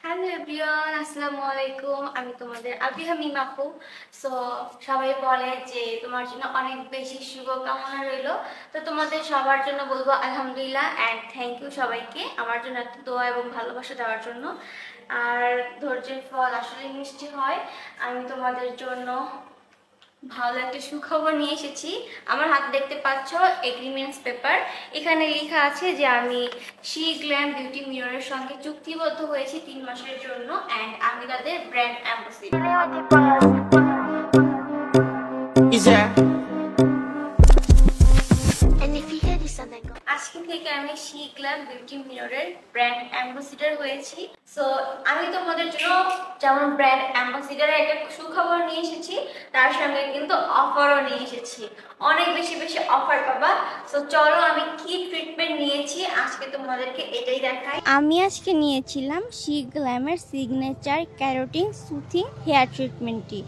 Hello everyone, আসসালামু আলাইকুম। আমি তোমাদের আবিহা মিম আপু। সো সবাই বলে যে তোমার জন্য অনেক বেশি শুভকামনা রইল। তো তোমাদের সবার জন্য বলবো আলহামদুলিল্লাহ অ্যান্ড থ্যাংক ইউ সবাইকে আমার জন্য এত দোয়া এবং ভালোবাসা দেওয়ার জন্য। আর ধৈর্যের ফল আসলে মিষ্টি হয়। আমি তোমাদের জন্য ভালো একটা সুখবর নিয়ে এসেছি। আমার হাতে দেখতে পাচ্ছ এগ্রিমেন্টস পেপার। এখানে লেখা আছে যে আমি শি গ্ল্যাম বিউটি মিররের সঙ্গে চুক্তিবদ্ধ হয়েছি 3 মাসের জন্য অ্যান্ড আমি তাদের ব্র্যান্ড অ্যাম্বাসিডর। আজকে থেকে আমি শি গ্ল্যাম বিউটি মিররের ব্র্যান্ড অ্যাম্বাসিডর হয়েছি। সো আমি তোমাদের জন্য যেমন ব্র্যান্ড অ্যাম্বাসিডারের একটা সুখবর নিয়ে এসেছি, তার সঙ্গে কিন্তু অফারও নিয়ে এসেছি। অনেক বেশি অফার পাবা। সো চলো আমি কি ট্রিটমেন্ট নিয়েছি আজকে তোমাদেরকে এটাই দেখাই। আমি আজকে নিয়েছিলাম শি গ্ল্যামের সিগনেচার ক্যারোটিন সুথিং হেয়ার ট্রিটমেন্টটি,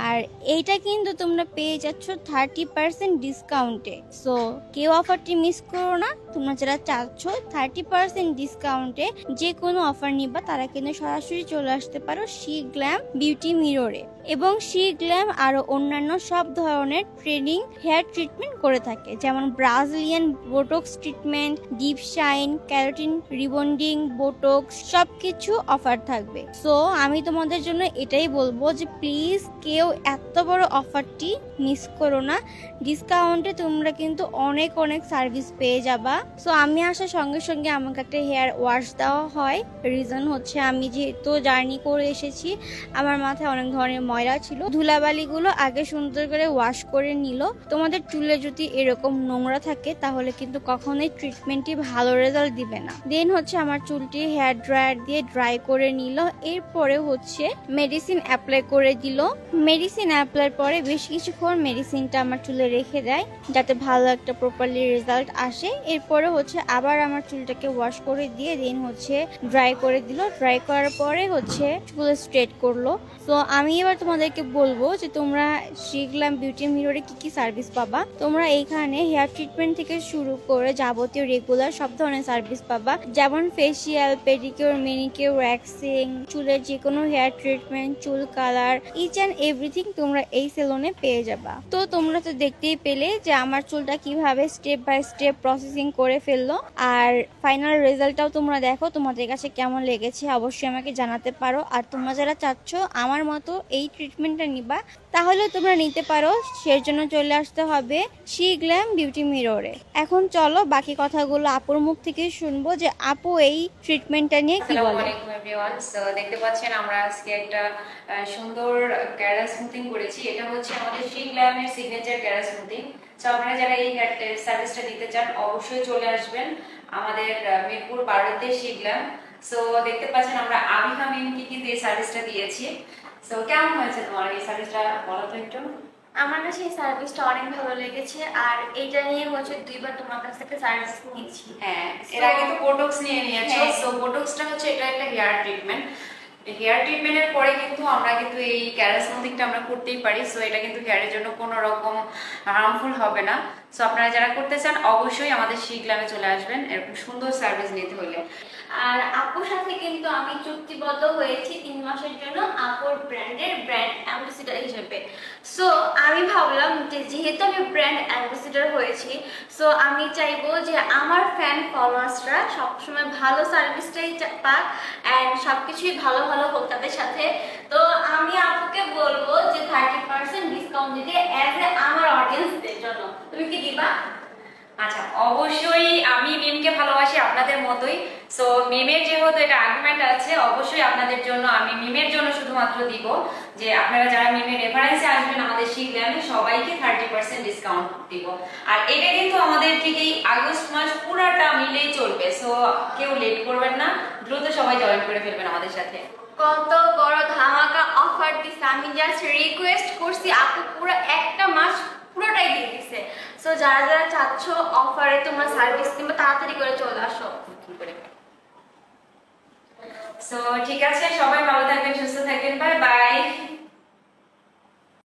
আর এইটা কিন্তু তোমরা পেয়ে যাচ্ছ 30% ডিসকাউন্টে। সো কেউ অফারটি মিস করো না। তোমরা যারা চাচ্ছ 30% ডিসকাউন্টে যে কোনো অফার নিবা তারা কিন্তু সরাসরি চলে আসতে পারো শি গ্ল্যাম বিউটি মিররে। এবং শি গ্ল্যাম আরো অন্যান্য সব ধরনের ট্রেনিং হেয়ার ট্রিটমেন্ট করে থাকে, যেমন Brazilian botox treatment, deep shine, carotene rebonding, botox সবকিছু অফার থাকবে। সো আমি তোমাদের জন্য এটাই বলবো যে প্লিজ কেউ এত বড় অফারটি মিস করো না। ডিসকাউন্টে তোমরা কিন্তু অনেক সার্ভিস পেয়ে যাবা। সো আমি আসার সঙ্গে সঙ্গে আমাকে একটা হেয়ার ওয়াশ দেওয়া হয়। রিজন হচ্ছে আমি যেহেতু জার্নি করে এসেছি, আমার মাথায় অনেক ধরনের ময়লা ছিল, ধুলাবালিগুলো আগে সুন্দর করে ওয়াশ করে নিল। তোমাদের চুলে যদি এরকম নোংরা থাকে তাহলে কিন্তু কখনোই ট্রিটমেন্টটি ভালো রেজাল্ট দিবে না। দেন হচ্ছে আমার চুলটি হেয়ার ড্রায়ার দিয়ে ড্রাই করে নিল। এরপরে হচ্ছে মেডিসিন অ্যাপ্লাই করে দিল। মেডিসিন অ্যাপ্লাই পরে বেশ কিছুক্ষণ মেডিসিনটা আমার চুলে রেখে দেয় যাতে ভালো একটা প্রপারলি রেজাল্ট আসে। এরপরে হচ্ছে আবার আমার চুলটাকে ওয়াশ করে দিয়ে দেন হচ্ছে ড্রাই করে দিল। ড্রাই করার পরে হচ্ছে চুল স্ট্রেট করলো। তো আমি এবার তোমাদেরকে বলবো যে তোমরা শি গ্ল্যাম বিউটি মিররে কি সার্ভিস পাবা। তোমরা এইখানে হেয়ার ট্রিটমেন্ট থেকে শুরু করে যাবতীয় রেগুলার সব ধরনের সার্ভিস পাবা, যেমন ফেসিয়াল, পেডিকিউর, ম্যানিকিউর, ওয়্যাক্সিং, চুলের যে কোনো হেয়ার ট্রিটমেন্ট, চুল কালার, ইচ অ্যান্ড এভরিথিং তোমরা এই সেলুনে পেয়ে যাবা। তো তোমরা তো দেখতেই পেলে যে আমার চুলটা কিভাবে স্টেপ বাই স্টেপ প্রসেসিং করে ফেললো, আর ফাইনাল রেজাল্টটাও তোমরা দেখো। তোমাদের কাছে কেমন লেগেছে অবশ্যই আমাকে জানাতে পারো। আর তোমরা যারা চাচ্ছ আমার মতো এই ট্রিটমেন্টটা নিবা তাহলে তোমরা নিতে পারো। সেই জন্য চলে আসতে হবে শি গ্ল্যাম বিউটি মিররে। এখন চলো বাকি কথাগুলো আপুর মুখ থেকে শুনবো যে আপু এই ট্রিটমেন্টটা নিয়ে কি বলে। আসসালামু আলাইকুম এভরিওয়ান। সো দেখতে পাচ্ছেন আমরা আজকে একটা সুন্দর ক্যারা স্মুথিং করেছি। এটা হচ্ছে আমাদের শি গ্ল্যামের সিগনেচার ক্যারা স্মুথিং। সো আপনারা যারা এই সার্ভিসটা দিতে চান অবশ্যই চলে আসবেন আমাদের মিরপুর 12তে শি গ্ল্যাম। সো দেখতে পাচ্ছেন আমরা আবিহা মিমকে কিন্তু এই সার্ভিসটা দিয়েছি। সো কেমন হয়েছে তোমার এই সার্ভিসটা, বলো তো একটু। আমার কাছে এই সার্ভিসটা অনেক ভালো লেগেছে, আর এটা নিয়ে হচ্ছে 2বার তোমার কাছ থেকে সার্ভিস নিয়েছি। হ্যাঁ, এর আগে তো বোটক্স নিয়ে নিয়েছো। সো বোটক্সটা হচ্ছে এটা একটা হেয়ার ট্রিটমেন্ট। হেয়ার ট্রিটমেন্টের পরে কিন্তু আমরা কিন্তু এই ক্যারা স্মুথিংটা আমরা করতেই পারি। সো এটা কিন্তু হেয়ারের জন্য কোনো রকম হার্মফুল হবে না। সো আপনারা যারা করতে চান অবশ্যই আমাদের শি গ্ল্যামে চলে আসবেন এরকম সুন্দর সার্ভিস নিতে হলে। আর আপুর সাথে কিন্তু আমি চুক্তিবদ্ধ হয়েছি 3 মাসের জন্য আপুর ব্র্যান্ডের ব্র্যান্ড অ্যাম্বাসিডর হিসেবে। সো আমি ভাবলাম যে যেহেতু আমি ব্র্যান্ড অ্যাম্বাসিডর হয়েছি, সো আমি চাইবো যে আমার ফ্যান ফলোয়ার্সরা সবসময় ভালো সার্ভিসটাই পাক অ্যান্ড সবকিছুই ভালো হোক তাদের সাথে। তো আমি আপুকে বলবো যে 30% ডিসকাউন্ট দিতে অ্যাজ এ আমার অডিয়েন্সদের জন্য। তুমি কি দিবা? আচ্ছা, অবশ্যই আমি মিমকে ভালোবাসি আপনাদের মতোই। সো মিমের যেহেতু এটা আর্গুমেন্ট আছে, অবশ্যই আপনাদের জন্য আমি মিমের জন্য শুধুমাত্র দিব যে আপনারা যারা মিমের রেফারেন্সে আসবেন আমাদের শি গ্ল্যামে সবাইকে 30% ডিসকাউন্ট দিব। আর এটা কিন্তু আমাদের থেকে আগস্ট মাস পুরাটা মিলেই চলবে। সো কেউ লেট করবেন না, দ্রুত সবাই জয়েন করে ফেলবেন আমাদের সাথে। কত বড় ধামাকা অফার দিছে। আমি জাস্ট রিকোয়েস্ট করছি, আপু পুরো একটা মাস পুরোটাই দিয়ে দিছে। সো যারা যারা চাচ্ছ অফারে তোমরা সার্ভিস কিংবা তাড়াতাড়ি করে চলে আসো। সো ঠিক আছে, সবাই ভালো থাকবেন, সুস্থ থাকবেন, বাই বাই।